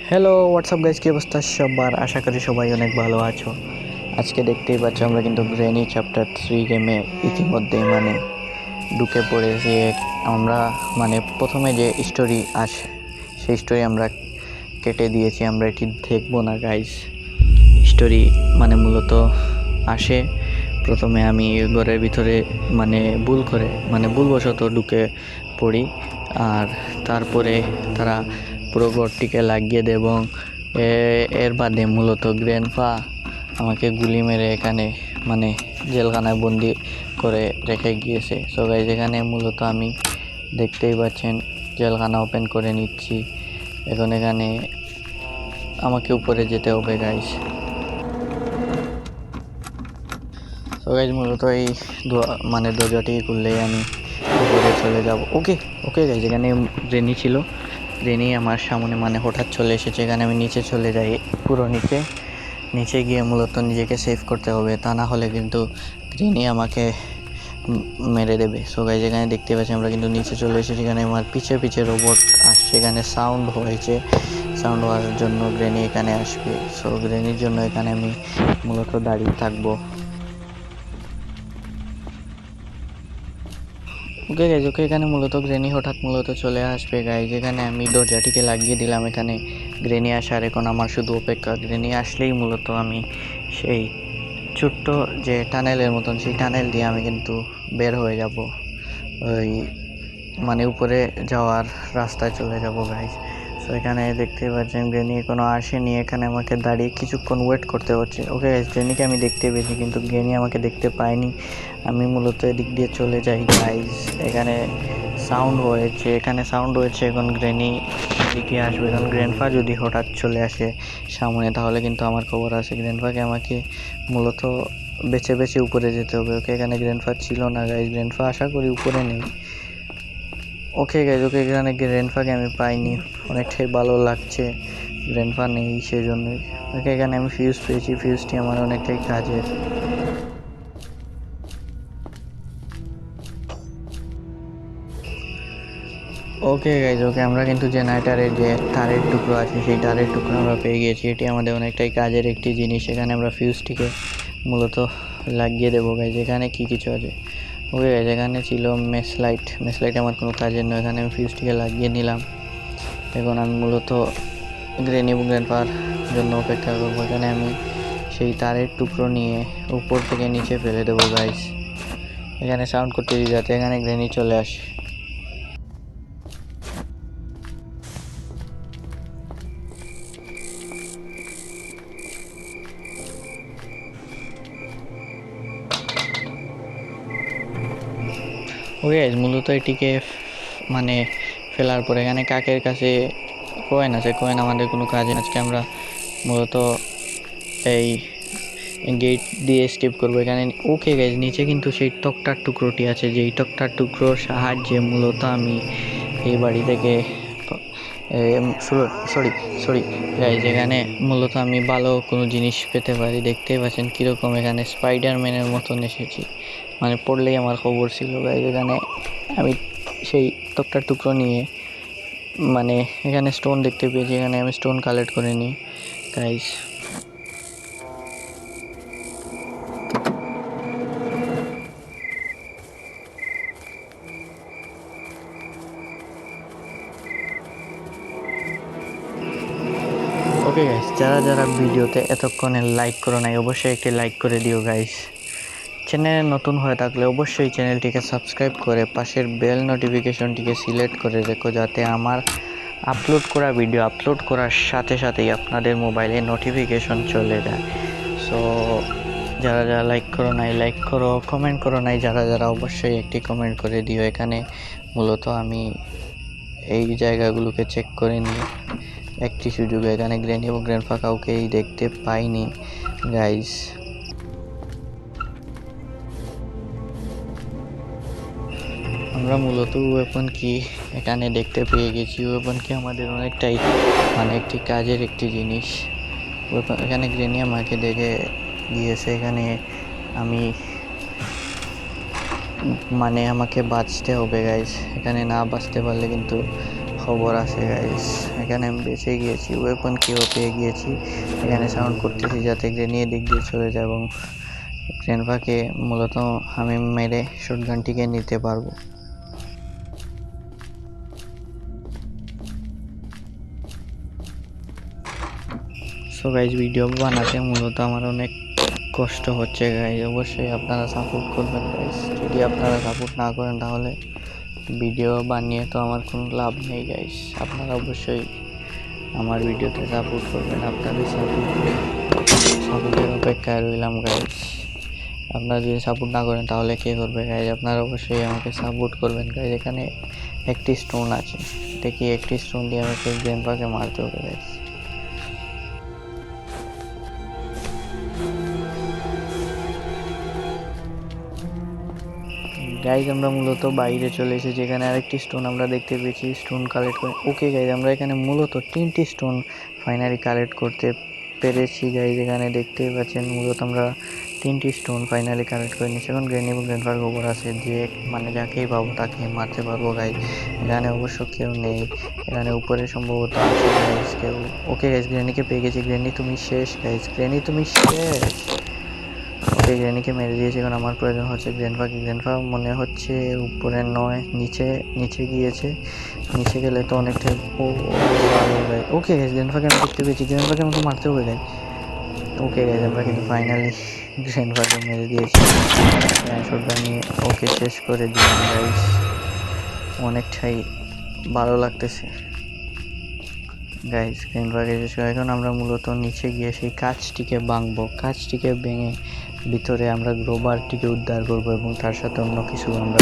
Hello WhatsApp guys, কী অবস্থা সবার? আশা করি সবাই অনেক ভালো আছো। আজকে দেখতেই পাচ্ছ আমরা কিন্তু গ্রেনি চ্যাপ্টার 3 গেমে ইতিমধ্যে ঢুকে পড়েছি। আমরা প্রথমে যে স্টোরি আসে সেই স্টোরি আমরা কেটে দিয়েছি, আমরা এটি দেখবো না গাইজ। স্টোরি মূলত আসে প্রথমে আমি ঘরের ভিতরে ভুলবশত ঢুকে পড়ি, আর তারপরে তারা পুরো ঘরটিকে লাগিয়ে দেয় এবং এর বাদে মূলত গ্র্যান্ডপা আমাকে গুলি মেরে এখানে জেলখানায় বন্দি করে রেখে গিয়েছে। সো গাইজ, এখানে মূলত আমি দেখতেই পাচ্ছেন জেলখানা ওপেন করে নিচ্ছি। এখন এখানে আমাকে উপরে যেতে হবে গাইজ। সো গাইজ, মূলত এই দরজাটি খুললেই আমি উপরে চলে যাব। ওকে ওকে গাইজ, এখানে গ্রেনি ছিল। গ্রেনি আমার সামনে হঠাৎ চলে এসেছে। এখানে আমি নিচে চলে যাই, পুরো নিচে গিয়ে মূলত নিজেকে সেভ করতে হবে, তা না হলে কিন্তু গ্রেনি আমাকে মেরে দেবে। সো গাইজ, এখানে দেখতে পাচ্ছি আমরা কিন্তু নিচে চলে এসেছি। এখানে আমার পিছে রোবট আসছে, এখানে সাউন্ড হওয়ার জন্য গ্রেনি এখানে আসবে। সো গ্রেনির জন্য এখানে আমি মূলত দাঁড়িয়ে থাকবো। ওকে গাইজ, এখানে মূলত গ্রেনি হঠাৎ চলে আসবে গাইজ। এখানে আমি দরজাটিকে লাগিয়ে দিলাম। এখানে গ্রেনি আসার এখন আমার শুধু অপেক্ষা। গ্রেনি আসলেই মূলত আমি সেই ছোট্ট যে টানেলের মতন, সেই টানেল দিয়ে আমি কিন্তু বের হয়ে যাব, ওই উপরে যাওয়ার রাস্তায় চলে যাব গাইজ। সো এখানে দেখতে পাচ্ছেন গ্রেনি এখনো আসেনি। এখানে আমাকে দাঁড়িয়ে কিছুক্ষণ ওয়েট করতে হচ্ছে। ওকে গাইজ, গ্রেনিকে আমি দেখতে পেয়েছি কিন্তু গ্রেনি আমাকে দেখতে পাইনি। আমি মূলত এদিক দিয়ে চলে যাই গাইজ। এখানে সাউন্ড হয়েছে, এখন গ্রেনি এদিকে আসবে। এখন গ্র্যান্ডপা যদি হঠাৎ চলে আসে সামনে, তাহলে কিন্তু আমার খবর আছে। গ্র্যান্ডপাকে আমাকে মূলত বেছে উপরে যেতে হবে। ওকে, এখানে গ্র্যান্ডপা ছিল না গাইজ। গ্র্যান্ডপা আশা করি উপরে নেই। ওকে গাইজ, এখানে গ্র্যান্ডপাকে আমি পাইনি, অনেকটাই ভালো লাগছে গ্র্যান্ডপা নেই সেজন্যই। ওকে, এখানে আমি ফিউজ পেয়েছি, ফিউজটি আমার অনেকটাই কাজের। ওকে গাইজ, আমরা কিন্তু জেনারেটারের যে তারের টুকরো আছে, সেই তারের টুকরো আমরা পেয়ে গিয়েছি। এটি আমাদের অনেকটাই কাজের একটি জিনিস। এখানে আমরা ফিউজটিকে মূলত লাগিয়ে দেবো গাইজ। এখানে কি কিছু আছে? ওকে গাইজ, এখানে ছিল মেস লাইট আমার কোনো কাজের নয়। এখানে আমি ফিউজটিকে লাগিয়ে নিলাম। এখন আমি মূলত গ্রেনি এবং গ্র্যান্ডপার জন্য অপেক্ষা করবো। এখানে আমি সেই তারের টুকরো নিয়ে উপর থেকে নিচে ফেলে দেবো গাইজ। এখানে সাউন্ড করতে দিয়ে যাতে এখানে গ্রেনি চলে আসে। ওকে, মূলত এটিকে ফেলার পর এখানে কাকের কাছে কয়েন আছে। কয়েন আমাদের কোনো কাজে। আজকে আমরা মূলত এই গেট দিয়ে স্কিপ করবো এখানে। ওকে গাইজ, নিচে কিন্তু সেই টকটার টুকরোটি আছে, যেই টকটার টুকরোর সাহায্যে মূলত আমি এই বাড়ি থেকে সরি গাইজ, এখানে মূলত আমি ভালো কোনো জিনিস পেতে পারি। দেখতেই পাচ্ছেন কীরকম এখানে স্পাইডারম্যানের মতন এসেছি, পড়লেই আমার খবর ছিল গাইজ। এখানে আমি সেই টকটার টুকরো নিয়ে এখানে স্টোন দেখতে পেয়েছি, এখানে আমি স্টোন কালেক্ট করে নিই গাইজ। ওকে গাইজ, যারা ভিডিওতে এতক্ষণে লাইক করো নাই, অবশ্যই একটি লাইক করে দিও গাইজ। চ্যানেলে নতুন হয়ে থাকলে অবশ্যই চ্যানেলটিকে সাবস্ক্রাইব করে পাশের বেল নোটিফিকেশনটিকে সিলেক্ট করে রেখো, যাতে আমার আপলোড করা ভিডিও আপলোড করার সাথে সাথেই আপনাদের মোবাইলে নোটিফিকেশন চলে যায়। সো যারা লাইক করো নাই, লাইক করো। কমেন্ট করো নাই যারা অবশ্যই একটি কমেন্ট করে দিও। এখানে মূলত আমি এই জায়গাগুলোকে চেক করে নিই একটি সুযোগে। এখানে গ্রেনি এবং গ্র্যান্ডপা কাউকেই দেখতে পাইনি গাইজ। আমরা মূলত ওয়েপন কি এখানে দেখতে পেয়ে গেছি। ওয়েপন কি আমাদের অনেকটাই একটি কাজের একটি জিনিস। ওয়েপন এখানে গ্রেনি আমাকে দেখে গিয়েছে। এখানে আমি আমাকে বাঁচতে হবে গাইজ। এখানে না বাঁচতে পারলে কিন্তু খবর আছে গাইস। এখানে আমি বেঁচে গিয়েছি, ওয়েপন কেও পেয়ে গিয়েছি। এখানে সাউন্ড করতেছি যাতে গ্রেনিয়ে দিক দিয়ে চলে যায় এবং গ্রেনভাকে মূলত আমি মেরে শটগানটিকে নিতে পারবো। সো গাইজ ভিডিও বানাতে মূলত আমার অনেক কষ্ট হচ্ছে গাইজ, অবশ্যই আপনারা সাপোর্ট করবেন গাইজ। যদি আপনারা সাপোর্ট না করেন তাহলে ভিডিও বানিয়ে তো আমার কোনো লাভ নেই গাইজ। আপনারা অবশ্যই আমার ভিডিওতে সাপোর্ট করবেন, আপনাদের সাপোর্টের অপেক্ষায় রইলাম গাইজ। আপনারা যদি সাপোর্ট না করেন তাহলে কে করবে গাইজ? আপনারা অবশ্যই আমাকে সাপোর্ট করবেন গাইজ। এখানে একটি স্টোন আছে, দেখি একটি স্টোন দিয়ে আমাকে গ্রেনভাকে মারতে হবে গাইজ। গাইজ আমরা মূলত বাইরে চলে এসেছি, যেখানে আরেকটি স্টোন আমরা দেখতে পেয়েছি। স্টোন কালেক্ট করে ওকে গাইজ, আমরা এখানে মূলত 3টি স্টোন ফাইনালি কালেক্ট করতে পেরেছি গাইজ। এখানে দেখতে পাচ্ছেন মূলত আমরা 3টি স্টোন ফাইনালি কালেক্ট করে নিচ্ছি। এখন গ্রেনি এবং গ্রেনফার খবর আছে যে মানে যাকেই পাবো তাকে মারতে পারবো গাইজ। এখানে অবশ্য কেউ নেই, এখানে উপরে সম্ভবত আছে গাইজ কেউ। ওকে গাইজ, গ্রেনিকে পেয়ে গেছি। গ্রেনি তুমি শেষ গাইজ, গ্রেনি তুমি শেষ। ওকে গ্রেনিকে মেরে দিয়েছে। এখন আমার প্রয়োজন হচ্ছে গ্রেনফাকে। গ্রেনফা মনে হচ্ছে উপরে নয়, নিচে গিয়েছে। নিচে গেলে তো অনেকটা ওকে গাইজ, গ্রেনফাকে আমি দেখতে পেয়েছি। গ্রেনফাকে আমাকে মারতে হবে গাইজ। ওকে গাইজ, আমরা কিন্তু ফাইনালি গ্রেনফাকে মেরে দিয়েছি শটগান নিয়ে। ওকে শেষ করে দিলাম গাইজ, অনেকটাই ভালো লাগতেছে গাইজ। গ্রেনফাকে শেষ করে এখন আমরা মূলত নিচে গিয়ে সেই কাঁচটিকে ভাঙবো। কাঁচটিকে ভেঙে ভিতরে আমরা গ্রোবারটিকে উদ্ধার করব এবং তার সাথে অন্য কিছু আমরা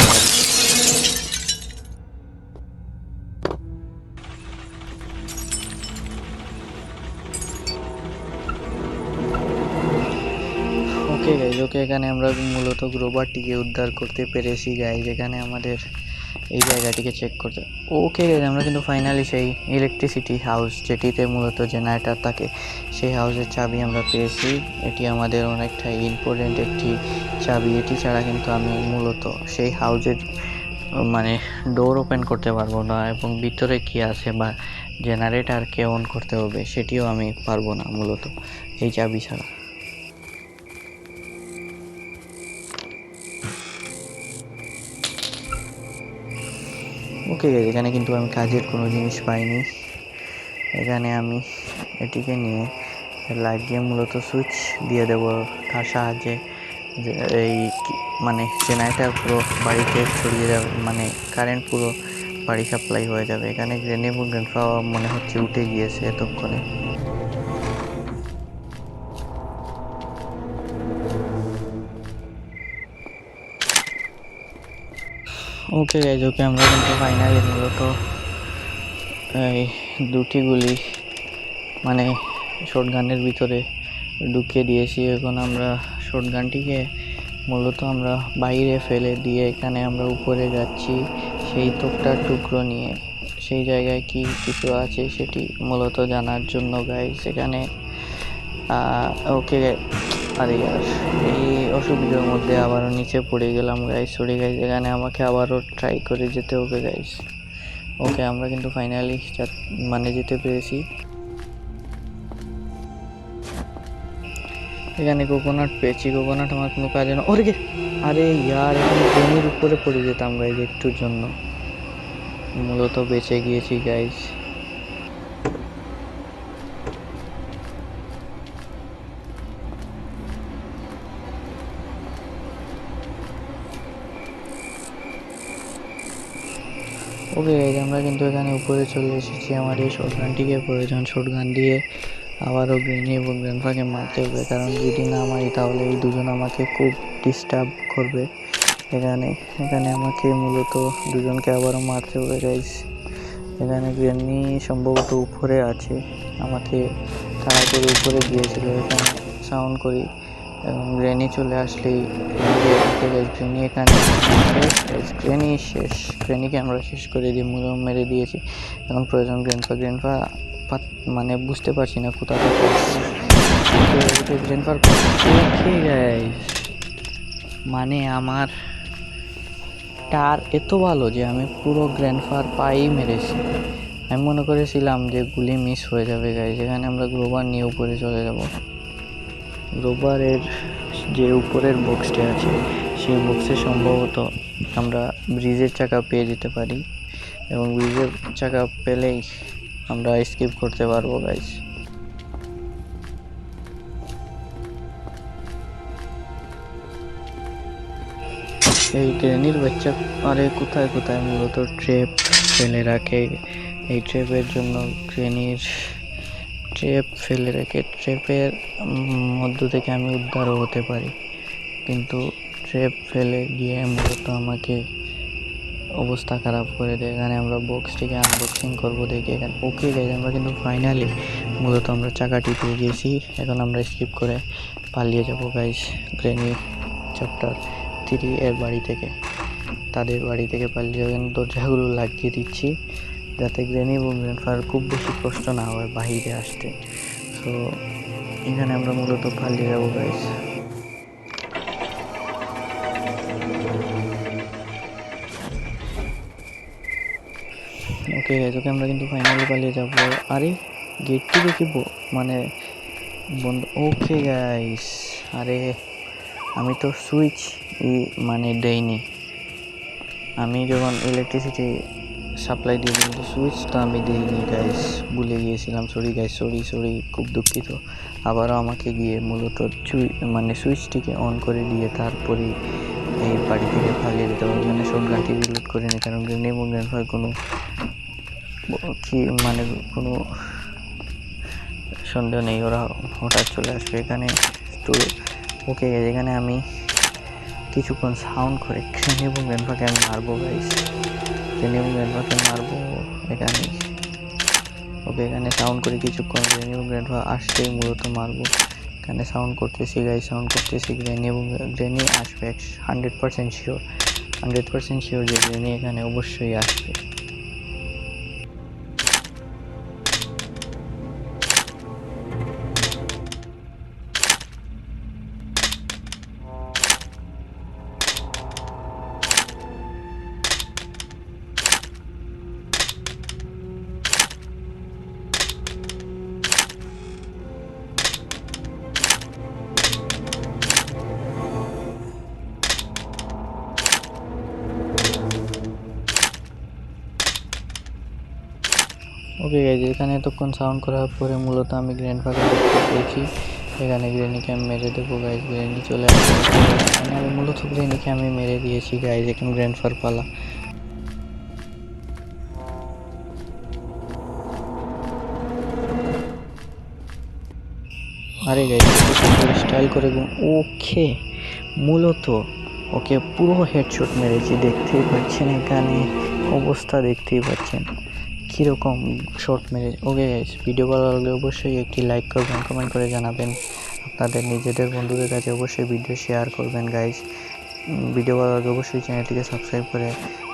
ওকে গাইজ। ওকে এখানে আমরা মূলত গ্রোবারটিকে উদ্ধার করতে পেরেছি গাইজ। এখানে আমাদের এই জায়গাটিকে চেক করতে। ওকে গাইজ, আমরা কিন্তু ফাইনালি সেই ইলেকট্রিসিটি হাউস যেটিতে মূলত জেনারেটর থাকে সেই হাউসের চাবি আমরা পেয়েছি। এটি আমাদের অনেকটাই ইম্পর্টেন্ট একটি চাবি। এটি ছাড়া কিন্তু আমি মূলত সেই হাউসের মানে ডোর ওপেন করতে পারবো না এবং ভিতরে কি আছে বা জেনারেটরকে অন করতে হবে সেটিও আমি পারবো না মূলত এই চাবি ছাড়া। ওকে গাইজ, এখানে কিন্তু আমি কাজের কোনো জিনিস পাইনি। এখানে আমি এটিকে নিয়ে লাগিয়ে মূলত সুইচ দিয়ে দেবো, তার সাহায্যে এই মানে জেনারেটর পুরো বাড়িতে ছড়িয়ে যাবে, মানে কারেন্ট পুরো বাড়ি সাপ্লাই হয়ে যাবে। এখানে গ্রেনি এবং গ্রেনফা মনে হচ্ছে উঠে গিয়েছে এতক্ষণে। ওকে গাইজ, ওকে আমরা কিন্তু ফাইনালি মূলত এই 2টি গুলি মানে শটগানের ভিতরে ঢুকিয়ে দিয়েছি। এখন আমরা শটগানটিকে মূলত আমরা বাইরে ফেলে দিয়ে এখানে আমরা উপরে যাচ্ছি সেই তোপটার টুকরো নিয়ে। সেই জায়গায় কি কিছু আছে সেটি মূলত জানার জন্য গাইজ। এখানে ওকে আরে ইয়ার, এই অসুবিধার মধ্যে আবারও নিচে পড়ে গেলাম গাইজ। সরি গাইজ, এখানে আমাকে আবারও ট্রাই করে যেতে হবে গাইজ। ওকে আমরা কিন্তু ফাইনালি মানে যেতে পেরেছি। এখানে কোকোনাট পেয়েছি, কোকোনাট আমার কোনো কাজে না। ওরে আরে ইয়ার, এখানে জমির উপরে পড়ে যেতাম গাইজ একটুর জন্য, মূলত বেঁচে গিয়েছি গাইজ। ওকে গাইজ, আমরা কিন্তু এখানে উপরে চলে এসেছি। আমার এই শটগানটিকে প্রয়োজন, শটগান দিয়ে আবারও গ্রেনি এবং গ্রেনফাকে মারতে হবে, কারণ যদি না মারি তাহলে এই দুজন আমাকে খুব ডিস্টার্ব করবে। এখানে আমাকে মূলত দুজনকে আবারও মারতে হবে গাইজ। এখানে গ্রেনি সম্ভবত উপরে আছে, আমাকে তাড়া করে উপরে গিয়েছিল। এখানে সাউন্ড করি এবং গ্রেনি চলে আসলেই গ্রেনি এখানে গ্রেনি শেষ। গ্রেনিকে আমরা শেষ করে দিয়ে মেরে দিয়েছি। এখন প্রয়োজন গ্রেনফা মানে বুঝতে পারছি না কোথা থেকে গ্রেনফার। মানে আমার টার এত ভালো যে আমি পুরো গ্র্যান্ডফার পাই মেরেছি। আমি মনে করেছিলাম যে গুলি মিস হয়ে যাবে গাইজ। এখানে আমরা গ্রোবার নিয়ে উপরে চলে যাব। গ্রোবারের যে উপরের বক্সটি আছে সেই বক্সে সম্ভবত আমরা ব্রিজের চাকা পেয়ে যেতে পারি, এবং ব্রিজের চাকা পেলেই আমরা স্কিপ করতে পারবো গাইজ। এই গ্রেনির বাচ্চা আরে কোথায় কোথায় মূলত ট্রেপ ফেলে রাখে। এই ট্রেপের জন্য গ্রেনির ট্রেপ ফেলে রেখে ট্রেপের মধ্য থেকে আমি উদ্ধারও হতে পারি, কিন্তু ট্রেপ ফেলে গিয়ে মূলত আমাকে অবস্থা খারাপ করে দেয়। এখানে আমরা বক্সটিকে আনবক্সিং করবো দেখি এখানে। ওকে গাইজ, আমরা কিন্তু ফাইনালি মূলত আমরা চাকাটি পেয়ে গেছি। এখন আমরা স্কিপ করে পালিয়ে যাব গাইজ গ্রেনি চ্যাপ্টার 3 এর বাড়ি থেকে, তাদের বাড়ি থেকে পালিয়ে যাবেন। দরজাগুলো লাগিয়ে দিচ্ছি যাতে গ্রেনি এবং গ্র্যান্ডফাদার খুব বেশি কষ্ট না হয় বাহিরে আসতে। সো এখানে আমরা মূলত পালিয়ে যাবো গাইজ। ওকে গাইজ, ওকে আমরা কিন্তু ফাইনালি পালিয়ে যাব। আরে গেটটি দেখি মানে বন্ধ। ওকে গাইজ, আরে আমি তো সুইচ মানে দেইনি। আমি যখন ইলেকট্রিসিটি সাপ্লাই দিয়ে দিই, কিন্তু সুইচ তো আমি দিইনি গাইজ, ভুলে গিয়েছিলাম। সরি গাইজ, সরি, খুব দুঃখিত। আবারও আমাকে গিয়ে মূলত মানে সুইচটিকে অন করে দিয়ে তারপরে এই বাড়ি থেকে পালিয়ে যেতে হবে। মানে শর্ট গানটি রিলোড করে নিই, কারণ গ্রেনি এবং গ্র্যান্ডফাদার কোনো মানে কোনো সন্দেহ নেই ওরা হঠাৎ চলে আসবে এখানে। তো ওকে গাইজ, এখানে আমি কিছুক্ষণ সাউন্ড করে গ্রেনি এবং গ্র্যান্ডফাদারকে আমি মারবো গাইজ। গ্রেনি এবং গ্র্যান্ডফাদারকে মারবো এখানে। ওকে, এখানে সাউন্ড করে কিছুক্ষণ গ্রেনি এবং গ্র্যান্ডফাদার আসতেই মূলত মারবো। এখানে সাউন্ড করতেছি গাইজ, সাউন্ড করতেছি। গ্রেনি আসবে 100% শিওর, 100% শিওর যে গ্রেনি এখানে অবশ্যই আসবে। ওকে গাইজ, এখানে এতক্ষণ সাউন্ড করার পরে মূলত আমি গ্র্যান্ডফাদারকে দেখি। এখানে গ্রেনিকে আমি মেরে দেবো গাইজ। গ্রেনি চলে আসবে, মানে আমি মূলত গ্রেনিকে আমি মেরে দিয়েছি গাইজ। এখন গ্র্যান্ডফাদার পালা। আরে গাইজ, স্টাইল করে ওকে মূলত ওকে পুরো হেডশট মেরেছি, দেখতেই পাচ্ছেন এখানে অবস্থা, দেখতেই পাচ্ছেন কীরকম শট মেরে। ওকে গাইজ, ভিডিও ভালো লাগলে অবশ্যই একটি লাইক করবেন, কমেন্ট করে জানাবেন। আপনাদের নিজেদের বন্ধুদের কাছে অবশ্যই ভিডিও শেয়ার করবেন গাইজ। ভিডিও ভালো লাগলে অবশ্যই চ্যানেলটিকে সাবস্ক্রাইব করে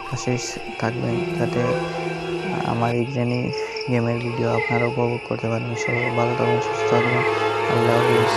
পাশে থাকবেন, যাতে আমার এই গ্রেনি গেমের ভিডিও আপনারা উপভোগ করতে পারেন। সবাই ভালো থাকবেন, সুস্থ থাকবেন। আল্লাহ হাফিজ।